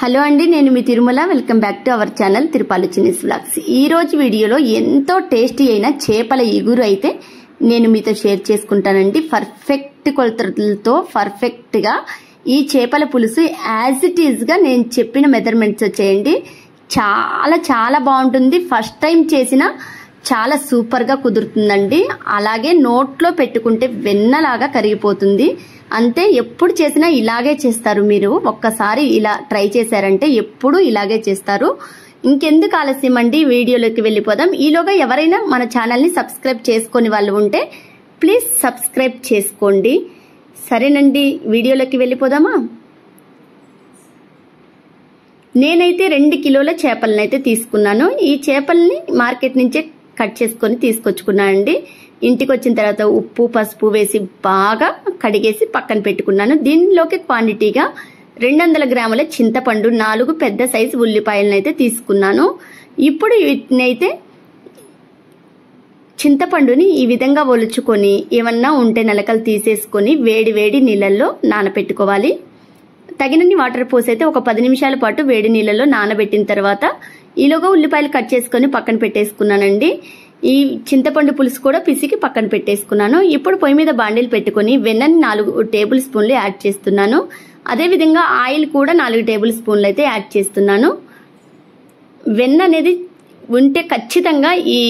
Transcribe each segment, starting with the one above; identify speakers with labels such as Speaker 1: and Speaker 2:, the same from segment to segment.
Speaker 1: Hello అండి, నేను మీ Tirumala. Welcome back to our channel Tirupalu Chinni's vlogs. ఈ రోజు వీడియోలో ఎంతో టేస్టీ అయిన చేపల ఇగురు అయితే నేను మీతో షేర్ చేసుకుంటానండి. పర్ఫెక్ట్ కొలతలతో పర్ఫెక్ట్ గా ఈ చేపల పులుసు యాజ్ ఇట్ ఈజ్ గా నేను చెప్పిన మెజర్మెంట్స్ వచ్చేయండి. చాలా చాలా బాగుంటుంది. ఫస్ట్ టైం చేసిన చాలా సూపర్ గా కుదురుతుందండి. అలాగే నోట్లో పెట్టుకుంటే వెన్నలాగా కరిగిపోతుంది. అంతే, ఎప్పుడు చేసినా ఇలాగే చేస్తారు. మీరు ఒక్కసారి ఇలా ట్రై చేశారంటే ఎప్పుడు ఇలాగే చేస్తారు. ఇంకెందుకు ఆలస్యం అండి, వీడియోలోకి వెళ్ళిపోదాం. ఈలోగా ఎవరైనా మన ఛానల్ని సబ్స్క్రైబ్ చేసుకొని వాళ్ళు ఉంటే ప్లీజ్ సబ్స్క్రైబ్ చేసుకోండి. సరేనండి, వీడియోలోకి వెళ్ళిపోదామా. నేనైతే 2 కిలోల చేపలను అయితే తీసుకున్నాను. ఈ చేపల్ని మార్కెట్ నుంచే కట్ చేసుకొని తీసుకొచ్చుకున్నానండి. ఇంటికి వచ్చిన తర్వాత ఉప్పు పసుపు వేసి బాగా కడిగేసి పక్కన పెట్టుకున్నాను. దీనిలోకి క్వాంటిటీగా 200 గ్రాముల చింతపండు, 4 పెద్ద సైజు ఉల్లిపాయలను అయితే తీసుకున్నాను. ఇప్పుడు వీటినైతే చింతపండుని ఈ విధంగా ఒలుచుకొని ఏమన్నా ఉంటే నలకలు తీసేసుకొని వేడి వేడి నీళ్ళల్లో నానబెట్టుకోవాలి. తగినన్ని వాటర్ పోసి అయితే ఒక 10 నిమిషాల పాటు వేడి నీళ్ళలో నానబెట్టిన తర్వాత ఈలోగా ఉల్లిపాయలు కట్ చేసుకొని పక్కన పెట్టేసుకున్నానండి. ఈ చింతపండు పులుసు కూడా పిసికి పక్కన పెట్టేసుకున్నాను. ఇప్పుడు పొయ్యి మీద బాండీలు పెట్టుకుని వెన్నని 4 టేబుల్ స్పూన్లు యాడ్ చేస్తున్నాను. అదేవిధంగా ఆయిల్ కూడా 4 టేబుల్ స్పూన్లు అయితే యాడ్ చేస్తున్నాను. వెన్న అనేది ఉంటే ఖచ్చితంగా ఈ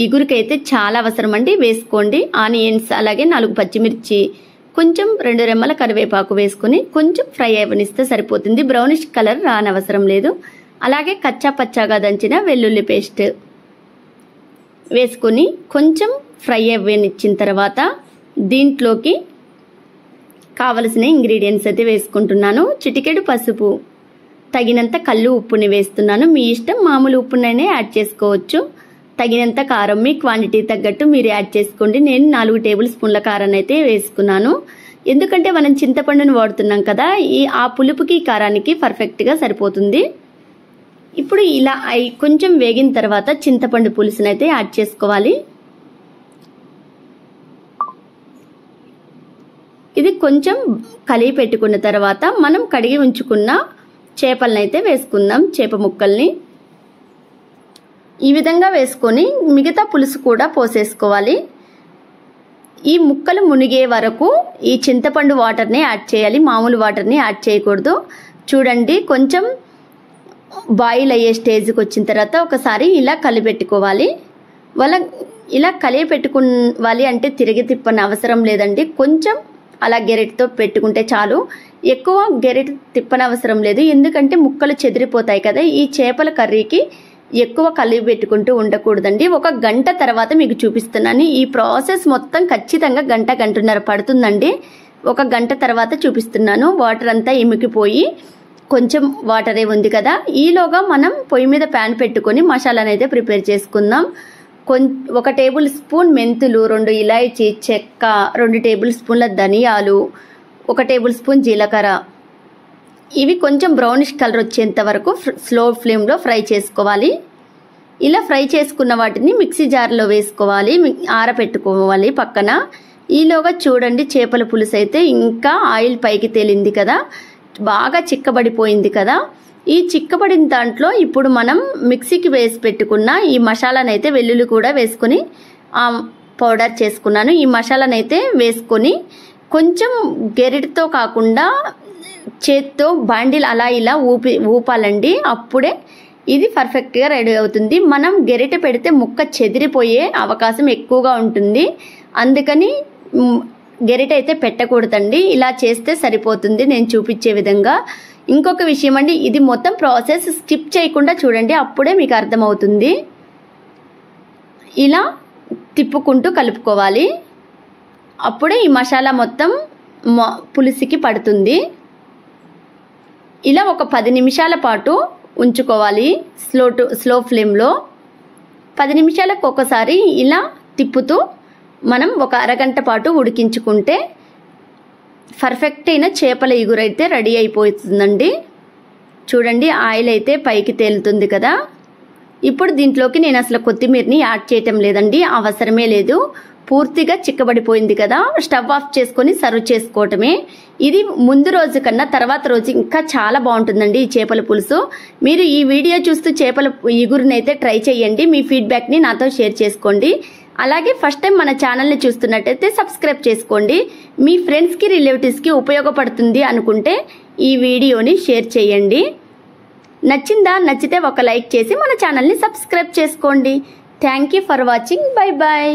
Speaker 1: ఇగురికి అయితే చాలా అవసరం అండి, వేసుకోండి. ఆనియన్స్, అలాగే 4 పచ్చిమిర్చి, కొంచెం 2 రెమ్మల కరివేపాకు వేసుకుని కొంచెం ఫ్రై అవ్వనిస్తే సరిపోతుంది. బ్రౌనిష్ కలర్ రానవసరం లేదు. అలాగే కచ్చా పచ్చాగా దంచిన వెల్లుల్లి పేస్ట్ వేసుకొని కొంచెం ఫ్రై అవ్వనిచ్చిన తర్వాత దీంట్లోకి కావలసిన ఇంగ్రీడియంట్స్ అయితే వేసుకుంటున్నాను. చిటికెడు పసుపు, తగినంత కల్లు ఉప్పుని వేస్తున్నాను. మీ ఇష్టం, మామూలు ఉప్పునైనా యాడ్ చేసుకోవచ్చు. తగినంత కారం మీ క్వాంటిటీ తగ్గట్టు మీరు యాడ్ చేసుకోండి. నేను 4 టేబుల్ స్పూన్ల కారాన్ని అయితే వేసుకున్నాను. ఎందుకంటే మనం చింతపండుని వాడుతున్నాం కదా, ఆ పులుపుకి కారానికి పర్ఫెక్ట్గా సరిపోతుంది. ఇప్పుడు ఇలా కొంచెం వేగిన తర్వాత చింతపండు పులుసుని అయితే యాడ్ చేసుకోవాలి. ఇది కొంచెం కలిపి పెట్టుకున్న తర్వాత మనం కడిగి ఉంచుకున్న చేపలను అయితే వేసుకుందాం. చేప ముక్కల్ని ఈ విధంగా వేసుకొని మిగతా పులుసు కూడా పోసేసుకోవాలి. ఈ ముక్కలు మునిగే వరకు ఈ చింతపండు వాటర్ని యాడ్ చేయాలి, మామూలు వాటర్ని యాడ్ చేయకూడదు. చూడండి, కొంచెం బాయిల్ అయ్యే స్టేజ్కి వచ్చిన తర్వాత ఒకసారి ఇలా కలిపెట్టుకోవాలి. ఇలా కలిపెట్టుకోవాలి అంటే తిరిగి తిప్పని అవసరం లేదండి. కొంచెం అలా గెరెట్తో పెట్టుకుంటే చాలు. ఎక్కువ గెరెట్ తిప్పని అవసరం లేదు, ఎందుకంటే ముక్కలు చెదిరిపోతాయి కదా. ఈ చేపల కర్రీకి ఎక్కువ కలిపి పెట్టుకుంటూ ఉండకూడదండి. 1 గంట తర్వాత మీకు చూపిస్తున్నాను. ఈ ప్రాసెస్ మొత్తం ఖచ్చితంగా గంటన్నర పడుతుందండి. 1 గంట తర్వాత చూపిస్తున్నాను. వాటర్ అంతా ఇమికిపోయి కొంచెం వాటరే ఉంది కదా. ఈలోగా మనం పొయ్యి మీద ప్యాన్ పెట్టుకొని మసాలాను అయితే ప్రిపేర్ చేసుకుందాం. 1 టేబుల్ స్పూన్ మెంతులు, 2 ఇలాయచీ, చెక్క, 2 టేబుల్ స్పూన్ల ధనియాలు, 1 టేబుల్ స్పూన్ జీలకర్ర. ఇవి కొంచెం బ్రౌనిష్ కలర్ వచ్చేంత వరకు స్లో ఫ్లేమ్లో ఫ్రై చేసుకోవాలి. ఇలా ఫ్రై చేసుకున్న వాటిని మిక్సీ జార్లో వేసుకోవాలి, ఆరపెట్టుకోవాలి పక్కన. ఈలోగా చూడండి, చేపల పులుసు అయితే ఇంకా ఆయిల్ పైకి తేలింది కదా, బాగా చిక్కబడిపోయింది కదా. ఈ చిక్కబడిన దాంట్లో ఇప్పుడు మనం మిక్సీకి వేసి పెట్టుకున్న ఈ మసాలానైతే వెల్లుల్లి కూడా వేసుకొని పౌడర్ చేసుకున్నాను. ఈ మసాలానైతే వేసుకొని కొంచెం గెరిటితో కాకుండా చేత్తో బాండిల్ అలా ఇలా ఊపాలండి. అప్పుడే ఇది పర్ఫెక్ట్గా రెడీ అవుతుంది. మనం గెరిట పెడితే ముక్క చెదిరిపోయే అవకాశం ఎక్కువగా ఉంటుంది. అందుకని గెరిట అయితే పెట్టకూడదండి. ఇలా చేస్తే సరిపోతుంది నేను చూపించే విధంగా. ఇంకొక విషయం అండి, ఇది మొత్తం ప్రాసెస్ స్కిప్ చేయకుండా చూడండి, అప్పుడే మీకు అర్థమవుతుంది. ఇలా తిప్పుకుంటూ కలుపుకోవాలి. అప్పుడే ఈ మసాలా మొత్తం పులుసుకి పడుతుంది. ఇలా ఒక 10 నిమిషాల పాటు ఉంచుకోవాలి స్లో ఫ్లేమ్లో. 10 నిమిషాలకు ఒకసారి ఇలా తిప్పుతూ మనం ఒక అరగంట పాటు ఉడికించుకుంటే పర్ఫెక్ట్ అయిన చేపల ఇగురు అయితే రెడీ అయిపోతుందండి. చూడండి, ఆయిల్ అయితే పైకి తేలుతుంది కదా. ఇప్పుడు దీంట్లోకి నేను అసలు కొత్తిమీరని యాడ్ చేయటం లేదండి, అవసరమే లేదు. పూర్తిగా చిక్కబడిపోయింది కదా, స్టవ్ ఆఫ్ చేసుకొని సర్వ్ చేసుకోవటమే. ఇది ముందు రోజు కన్నా తర్వాత రోజు ఇంకా చాలా బాగుంటుందండి ఈ చేపల పులుసు. మీరు ఈ వీడియో చూస్తూ చేపల ఇగురునైతే ట్రై చేయండి, మీ ఫీడ్బ్యాక్ని నాతో షేర్ చేసుకోండి. అలాగే ఫస్ట్ టైం మన ఛానల్ని చూస్తున్నట్టయితే సబ్స్క్రైబ్ చేసుకోండి. మీ ఫ్రెండ్స్కి రిలేటివ్స్కి ఉపయోగపడుతుంది అనుకుంటే ఈ వీడియోని షేర్ చేయండి. నచ్చిందా? నచ్చితే ఒక లైక్ చేసి మన ఛానల్ని సబ్స్క్రైబ్ చేసుకోండి. Thank you for watching. Bye bye.